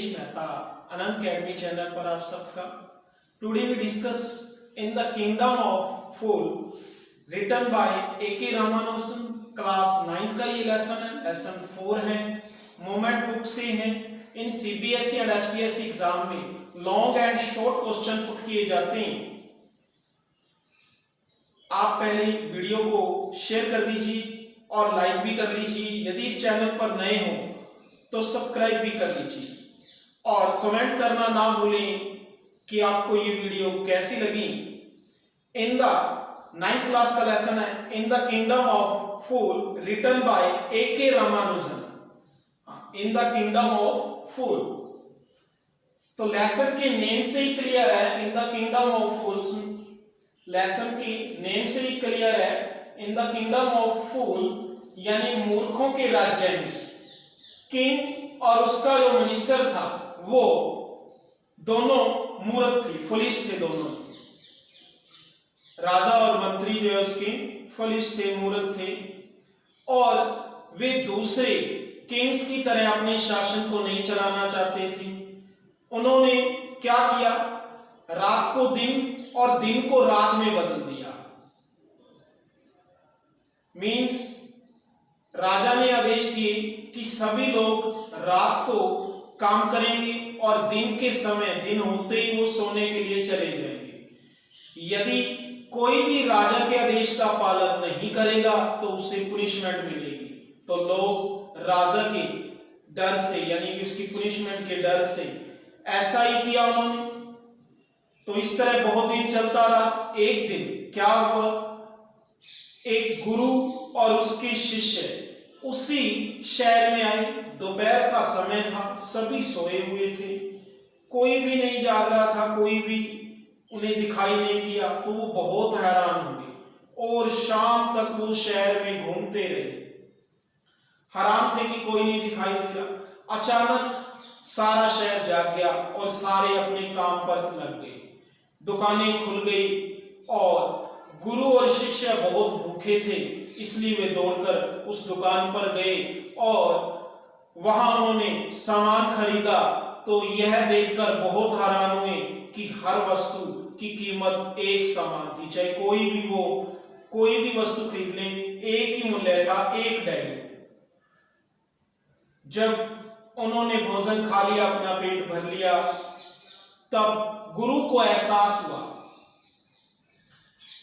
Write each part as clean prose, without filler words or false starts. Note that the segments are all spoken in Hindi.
देवेश मेहता अनंत अकेडमी चैनल पर आप सबका। Today we discuss in the kingdom of fool written by A K. Ramanujan. Class 9 का ये लेसन है, लेसन 4 है, मोमेंट बुक से है। In CBSE and HPSC exam में long and short question put किए जाते हैं। आप पहले वीडियो को शेयर कर दीजिए और लाइक भी कर लीजिए। यदि इस चैनल पर नए हो तो सब्सक्राइब भी कर लीजिए और कमेंट करना ना भूलें कि आपको ये वीडियो कैसी लगी। इन द 9th क्लास का लेसन है in the kingdom of fool written by A K. Ramanujan. In the kingdom of fool, तो लेसन के नेम से ही क्लियर है। In the kingdom of fools, lesson की नेम से ही क्लियर है। In the kingdom of fool यानी मूर्खों के राज्य में किंग और उसका जो मिनिस्टर था वो दोनों मूर्ख थे, फुलिश थे। दोनों राजा और मंत्री जो है उसके फुलिश थे, मूर्ख थे, और वे दूसरे किंग्स की तरह अपने शासन को नहीं चलाना चाहते थे। उन्होंने क्या किया, रात को दिन और दिन को रात में बदल दिया। मीन्स राजा ने आदेश दिए कि सभी लोग रात को काम करेंगे और दिन के समय दिन होते ही वो सोने के लिए चले जाएंगे। यदि कोई भी राजा के आदेश का पालन नहीं करेगा तो उसे पनिशमेंट मिलेगी। तो लोग राजा के डर से यानी कि उसकी पनिशमेंट के डर से ऐसा ही किया उन्होंने। तो इस तरह बहुत दिन चलता रहा। एक दिन क्या हुआ, एक गुरु और उसके शिष्य उसी शहर में आए। दोपहर का समय था, सभी सोए हुए थे, कोई भी नहीं जाग रहा था, कोई भी उन्हें दिखाई नहीं दिया। तो वो बहुत हैरान हुए और शाम तक वो शहर में घूमते रहे, हैरान थे कि कोई नहीं दिखाई दे रहा। अचानक सारा शहर जाग गया और सारे अपने काम पर लग गए। दुकानें खुल गई और गुरु और शिष्य बहुत भूखे थे, इसलिए वे दौड़कर उस दुकान पर गए और वहां उन्होंने सामान खरीदा। तो यह देखकर बहुत हैरान हुए कि हर वस्तु की कीमत एक समान थी। चाहे कोई भी वस्तु खरीद ले, एक ही मूल्य था, एक डैडी। जब उन्होंने भोजन खा लिया, अपना पेट भर लिया, तब गुरु को एहसास हुआ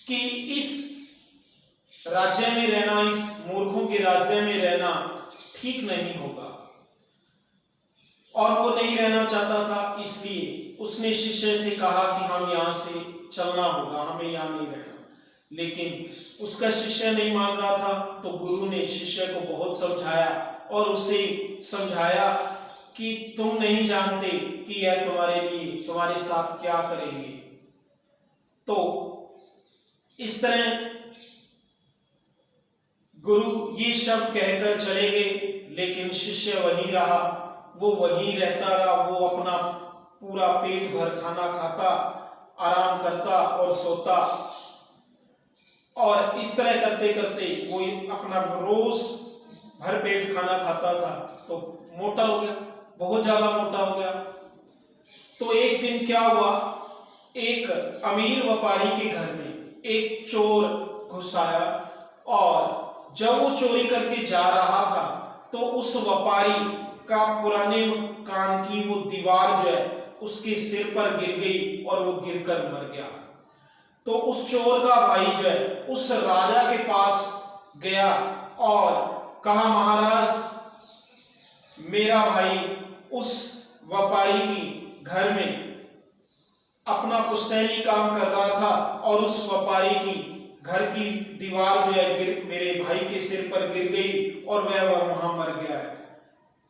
कि इस राज्य में रहना, इस मूर्खों के राज्य में रहना ठीक नहीं होगा, और वो नहीं रहना चाहता था। इसलिए उसने शिष्य से कहा कि हम यहां से चलना होगा, हमें यहां नहीं रहना। लेकिन उसका शिष्य नहीं मान रहा था। तो गुरु ने शिष्य को बहुत समझाया और उसे समझाया कि तुम नहीं जानते कि यह तुम्हारे लिए, तुम्हारे साथ क्या करेंगे। तो इस तरह गुरु ये शब्द कहकर चले गए, लेकिन शिष्य वहीं रहा, वो वहीं रहता रहा। वो अपना पूरा पेट भर खाना खाता, आराम करता और सोता, और इस तरह करते करते वो अपना रोज भर पेट खाना खाता था। तो मोटा हो गया, बहुत ज्यादा मोटा हो गया। तो एक दिन क्या हुआ, एक अमीर व्यापारी के घर में एक चोर घुस आया, और जब वो चोरी करके जा रहा था तो उस व्यापारी का पुराने मकान की वो दीवार जो है उसके सिर पर गिर गई और वो गिरकर मर गया। तो उस चोर का भाई जो है उस राजा के पास गया और कहा, महाराज, मेरा भाई उस व्यापारी की घर में अपना पुश्तैनी काम कर रहा था और उस व्यापारी की घर की दीवार जो है मेरे भाई के सिर पर गिर गई और वह वहां मर गया है।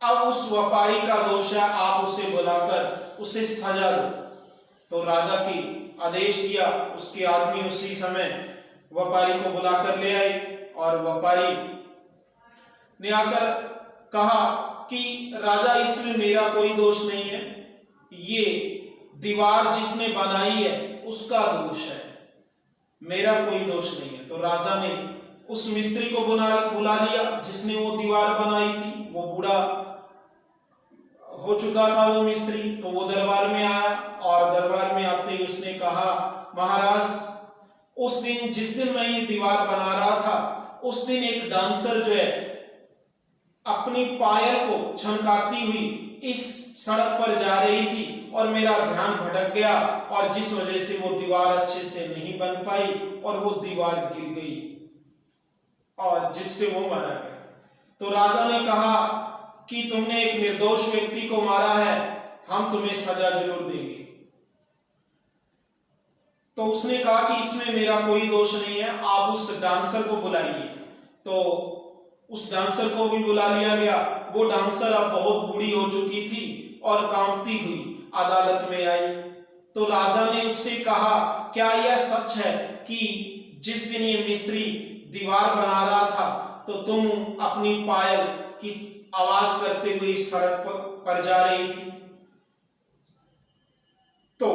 अब उस व्यापारी का दोष है, आप उसे बुलाकर उसे सजा दो। तो राजा की आदेश दिया, उसके आदमी उसी समय व्यापारी को बुलाकर ले आए, और व्यापारी ने आकर कहा कि राजा, इसमें मेरा कोई दोष नहीं है, ये दीवार जिसने बनाई है उसका दोष है, मेरा कोई दोष नहीं है। तो राजा ने उस मिस्त्री को बुला लिया जिसने वो दीवार बनाई थी। वो बूढ़ा हो चुका था वो मिस्त्री, तो वो दरबार में आया और दरबार में आते ही उसने कहा, महाराज उस दिन जिस दिन मैं ये दीवार बना रहा था, उस दिन एक डांसर जो है अपनी पायल को छनकाती हुई इस सड़क पर जा रही थी और मेरा ध्यान भटक गया और जिस वजह से वो दीवार अच्छे से नहीं बन पाई और वो दीवार गिर गई और जिससे वो मारा गया। तो राजा ने कहा कि तुमने एक निर्दोष व्यक्ति को मारा है, हम तुम्हें सजा जरूर देंगे। तो उसने कहा कि इसमें मेरा कोई दोष नहीं है, आप उस डांसर को बुलाइए। तो उस डांसर को भी बुला लिया गया। वो डांसर अब बहुत बूढ़ी हो चुकी थी और कांपती हुई अदालत में आई। तो राजा ने उससे कहा, क्या यह सच है कि जिस दिन ये मिस्त्री दीवार बना रहा था तो तुम अपनी पायल की आवाज करते हुए इस सड़क पर जा रही थी? तो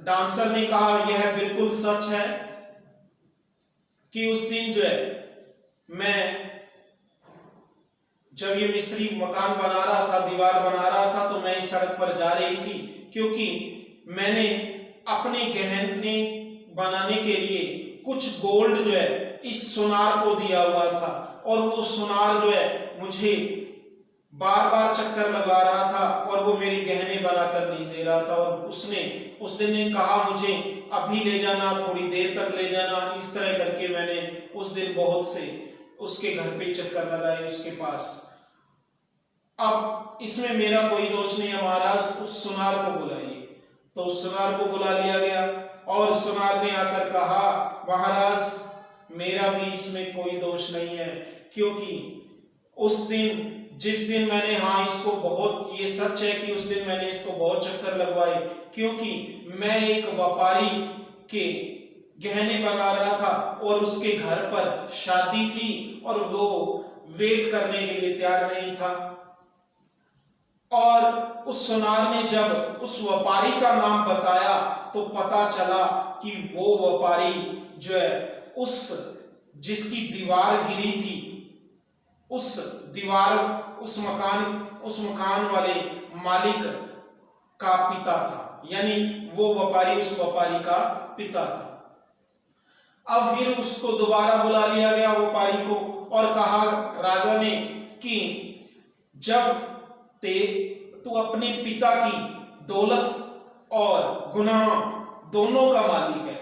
डांसर ने कहा, यह बिल्कुल सच है कि उस दिन जो है मैं जब ये मिस्त्री मकान बना रहा था, दीवार बना रहा था, तो मैं इस सड़क पर जा रही थी क्योंकि मैंने अपने गहने बनाने के लिए कुछ गोल्ड जो है इस सुनार को दिया हुआ था और वो सुनार जो है मुझे बार बार चक्कर लगा रहा था और वो मेरे गहने बनाकर नहीं दे रहा था। और उसने उस दिन ने कहा, मुझे अभी ले जाना, थोड़ी देर तक ले जाना। इस तरह करके मैंने उस दिन बहुत से उसके घर पे चक्कर लगाए उसके पास। अब इसमें मेरा कोई दोष नहीं है महाराज, उस सुनार को बुलाइए। तो उस सुनार को बुला लिया गया और सुनार ने आकर कहा, महाराज मेरा भी इसमें कोई दोष नहीं है क्योंकि उस दिन जिस दिन मैंने, हाँ इसको बहुत, ये सच है कि उस दिन मैंने इसको बहुत चक्कर लगवाए क्योंकि मैं एक व्यापारी के गहने बना रहा था और उसके घर पर शादी थी और वो वेट करने के लिए तैयार नहीं था। और उस सुनार ने जब उस व्यापारी का नाम बताया तो पता चला कि वो व्यापारी जो है उस जिसकी दीवार गिरी थी, उस दीवार, उस मकान वाले मालिक का पिता था, यानी वो व्यापारी उस व्यापारी का पिता था। अब फिर उसको दोबारा बुला लिया गया व्यापारी को और कहा राजा ने कि जब तू अपने पिता की दौलत और गुनाह दोनों का मालिक है,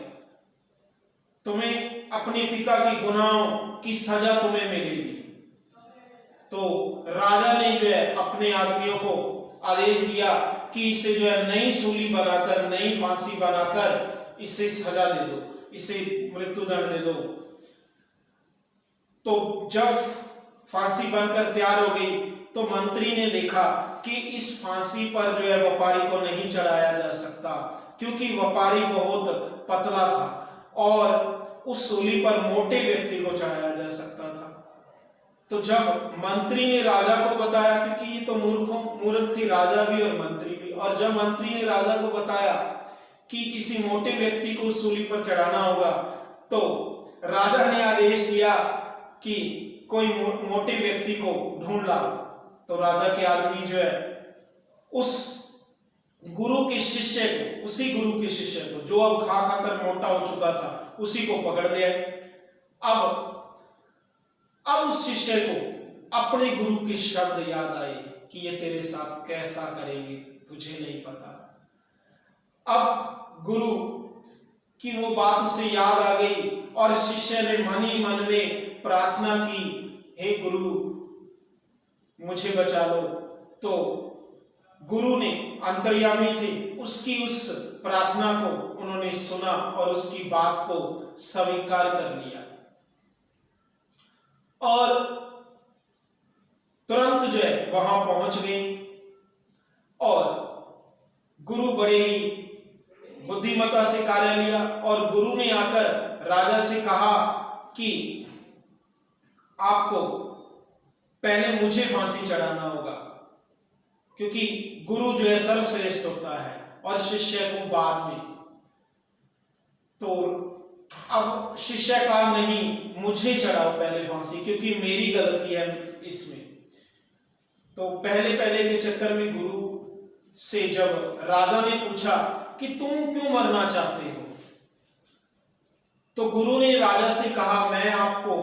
तुम्हें अपने पिता की गुनाहों की सजा तुम्हें मिलेगी। तो राजा ने जो है अपने आदमियों को आदेश दिया कि इसे जो है नई सूली बनाकर, नई फांसी बनाकर इसे सजा दे दो, इसे मृत्युदंड दे दो। तो जब फांसी बनकर तैयार हो गई तो मंत्री ने देखा कि इस फांसी पर जो है व्यापारी को नहीं चढ़ाया जा सकता क्योंकि व्यापारी बहुत पतला था और उस सूली पर मोटे व्यक्ति को चढ़ाया जा सकता था। तो जब मंत्री ने राजा को बताया, क्योंकि ये तो मूर्ख थी राजा भी और मंत्री भी, और जब मंत्री ने राजा को बताया कि किसी मोटे व्यक्ति को सूली पर चढ़ाना होगा तो राजा ने आदेश दिया कि कोई मोटे व्यक्ति को ढूंढ लाओ। तो राजा के आदमी जो है उस गुरु के शिष्य को, उसी गुरु के शिष्य को जो अब खा खा कर मोटा हो चुका था, उसी को पकड़ लिया। अब उस शिष्य को अपने गुरु के शब्द याद आए कि ये तेरे साथ कैसा करेंगे तुझे नहीं पता। अब गुरु की वो बात उसे याद आ गई और शिष्य ने मन ही मन में प्रार्थना की, हे गुरु मुझे बचा लो। तो गुरु ने, अंतर्यामी थे, उसकी उस प्रार्थना को उन्होंने सुना और उसकी बात को स्वीकार कर लिया और तुरंत जो है वहां पहुंच गए। और गुरु बड़े ही बुद्धिमत्ता से कार्य लिया और गुरु ने आकर राजा से कहा कि आपको पहले मुझे फांसी चढ़ाना होगा क्योंकि गुरु जो है सर्वश्रेष्ठ होता है और शिष्य को बाद में। तो अब शिष्य का नहीं, मुझे चढ़ाओ पहले फांसी क्योंकि मेरी गलती है इसमें। तो पहले के चक्कर में गुरु से जब राजा ने पूछा कि तुम क्यों मरना चाहते हो, तो गुरु ने राजा से कहा, मैं आपको,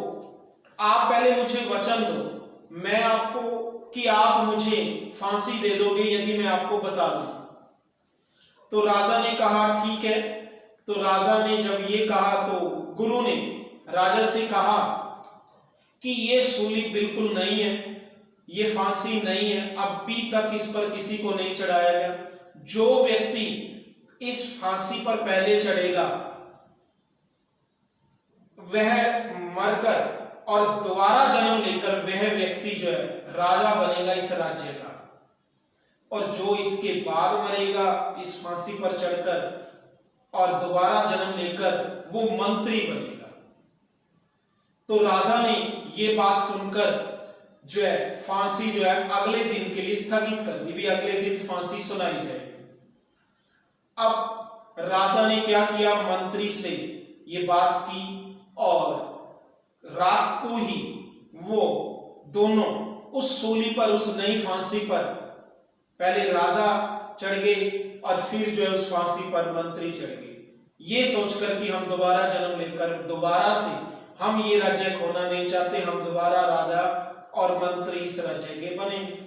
आप पहले मुझे वचन दो, मैं आपको कि आप मुझे फांसी दे दोगे यदि मैं आपको बता दूं। तो राजा ने कहा ठीक है। तो राजा ने जब ये कहा तो गुरु ने राजा से कहा कि ये सूली बिल्कुल नहीं है, ये फांसी नहीं है, अभी तक इस पर किसी को नहीं चढ़ाया गया। जो व्यक्ति इस फांसी पर पहले चढ़ेगा वह मरकर और दोबारा जन्म लेकर वह व्यक्ति जो है राजा बनेगा इस राज्य का, और जो इसके बाद मरेगा इस फांसी पर चढ़कर और दोबारा जन्म लेकर वो मंत्री बनेगा। तो राजा ने ये बात सुनकर जो है फांसी जो है अगले दिन के लिए स्थगित कर दी, भी अगले दिन फांसी सुनाई जाएगी। अब राजा ने क्या किया, मंत्री से ये बात की और रात को ही वो दोनों उस सूली पर, उस नई फांसी पर, पहले राजा चढ़ गए और फिर जो है उस फांसी पर मंत्री चढ़ गए, ये सोचकर कि हम दोबारा जन्म लेकर दोबारा से हम ये राज्य खोना नहीं चाहते, हम दोबारा राजा और मंत्री इस राज्य के बनेंगे।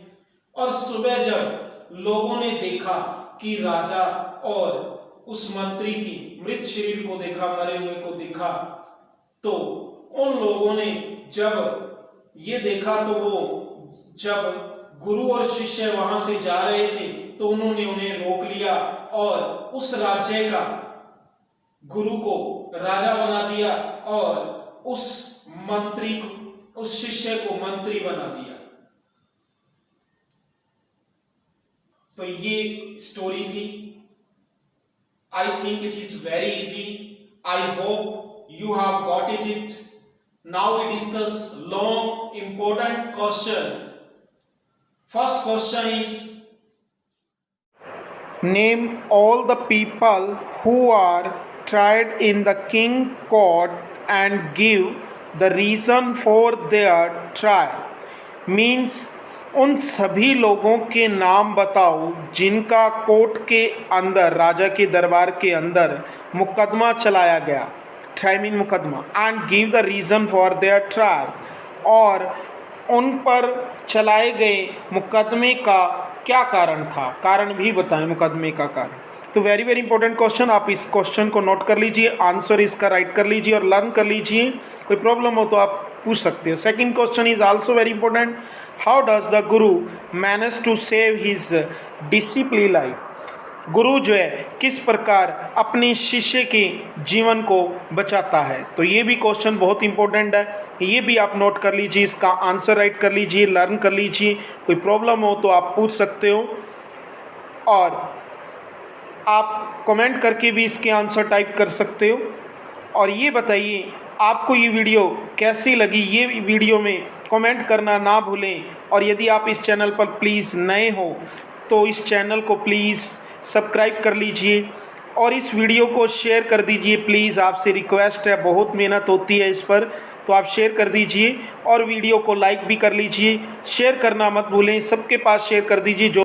और सुबह जब लोगों ने देखा कि राजा और उस मंत्री की मृत शरीर को देखा, मरे हुए को देखा, तो उन लोगों ने जब ये देखा तो वो जब गुरु और शिष्य वहां से जा रहे थे तो उन्होंने उन्हें रोक लिया और उस राज्य का गुरु को राजा बना दिया और उस मंत्री को, उस शिष्य को मंत्री बना दिया। तो ये स्टोरी थी। I think it is very easy. I hope you have got it. Now we discuss long important question. First question is, name all the people who are tried in the king court and give the reason for their trial. Means उन सभी लोगों के नाम बताओ जिनका कोर्ट के अंदर, राजा के दरबार के अंदर मुकदमा चलाया गया, ट्रायल मीन मुकदमा, and give the reason for their trial, और उन पर चलाए गए मुकदमे का क्या कारण था, कारण भी बताएं मुकदमे का कारण। तो वेरी वेरी इंपॉर्टेंट क्वेश्चन, आप इस क्वेश्चन को नोट कर लीजिए, आंसर इसका राइट कर लीजिए और लर्न कर लीजिए। कोई प्रॉब्लम हो तो आप पूछ सकते हो। Second question is also very important, how does the guru manage to save his discipline life. गुरु जो है किस प्रकार अपने शिष्य के जीवन को बचाता है। तो ये भी क्वेश्चन बहुत इंपॉर्टेंट है, ये भी आप नोट कर लीजिए, इसका आंसर राइट कर लीजिए, लर्न कर लीजिए। कोई प्रॉब्लम हो तो आप पूछ सकते हो और आप कमेंट करके भी इसके आंसर टाइप कर सकते हो। और ये बताइए आपको ये वीडियो कैसी लगी, ये वीडियो में कमेंट करना ना भूलें। और यदि आप इस चैनल पर प्लीज़ नए हो तो इस चैनल को प्लीज़ सब्सक्राइब कर लीजिए और इस वीडियो को शेयर कर दीजिए प्लीज़, आपसे रिक्वेस्ट है, बहुत मेहनत होती है इस पर, तो आप शेयर कर दीजिए और वीडियो को लाइक भी कर लीजिए। शेयर करना मत भूलें, सबके पास शेयर कर दीजिए जो